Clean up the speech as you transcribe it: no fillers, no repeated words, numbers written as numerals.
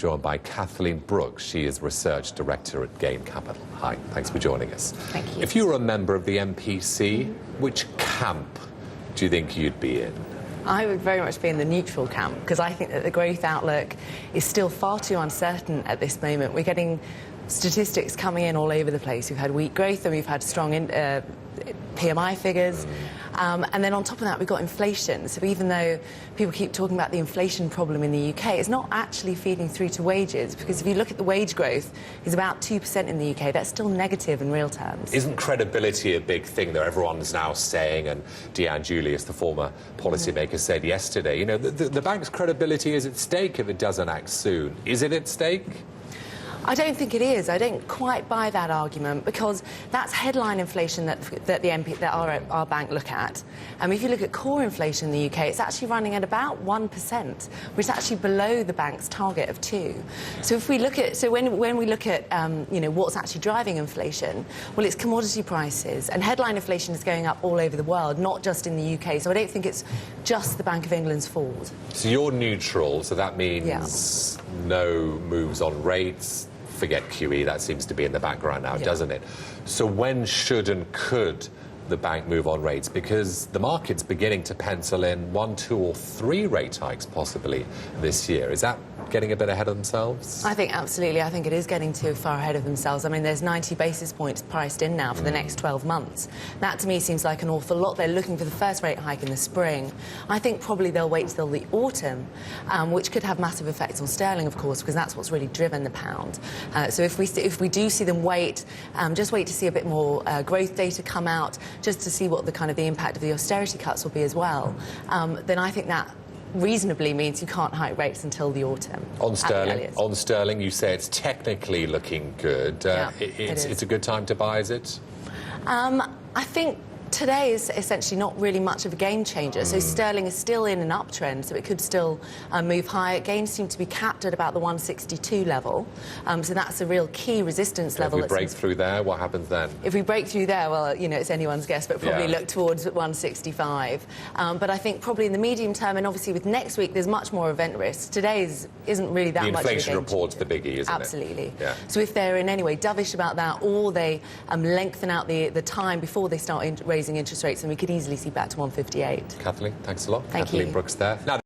joined by Kathleen Brooks. She is Research Director at Gain Capital. Hi, thanks for joining us. Thank you. If you were a member of the MPC, which camp do you think you'd be in? I would very much be in the neutral camp, because I think that the growth outlook is still far too uncertain at this moment. We're getting statistics coming in all over the place. We've had weak growth and we've had strong PMI figures. And then on top of that, we've got inflation. So even though people keep talking about the inflation problem in the UK, it's not actually feeding through to wages, because if you look at the wage growth, it's about 2% in the UK. That's still negative in real terms. Isn't credibility a big thing that everyone's now saying? And Deanne Julius, the former policymaker, said yesterday, you know, the bank's credibility is at stake if it doesn't act soon. Is it at stake? I don't think it is. I don't quite buy that argument, because that's headline inflation that our bank look at. If you look at core inflation in the UK, it's actually running at about 1%, which is actually below the bank's target of 2%. So if we look at, when we look at you know, what's actually driving inflation, well, it's commodity prices, and headline inflation is going up all over the world, not just in the UK. So I don't think it's just the Bank of England's fault. So you're neutral, so that means no moves on rates. Forget QE, that seems to be in the background now, doesn't it? So when should and could the bank move on rates? Because the market's beginning to pencil in 1, 2 or 3 rate hikes possibly this year. Is that getting a bit ahead of themselves? I think absolutely. I think it is getting too far ahead of themselves. I mean, there's 90 basis points priced in now for the next 12 months. That, to me, seems like an awful lot. They're looking for the first rate hike in the spring. I think probably they'll wait till the autumn, which could have massive effects on sterling, of course, because that's what's really driven the pound. So if we do see them wait, just wait to see a bit more growth data come out, just to see what the impact of the austerity cuts will be as well, then I think that reasonably means you can't hike rates until the autumn. On sterling, you say it's technically looking good. It's a good time to buy, is it? I think today is essentially not really much of a game changer. So sterling is still in an uptrend, so it could still move higher. Gains seem to be capped at about the 162 level. So that's a real key resistance level. If we break through there, what happens then? If we break through there, well, you know, it's anyone's guess, but probably look towards 165. But I think probably in the medium term, and obviously with next week, there's much more event risk. Today isn't really that much of a game changer. The inflation report's the biggie, isn't it? Absolutely. Yeah. So if they're in any way dovish about that, or they lengthen out the time before they start raising interest rates, and we could easily see back to 158. Kathleen, thanks a lot. Thank Kathleen you. Brooks there. Now,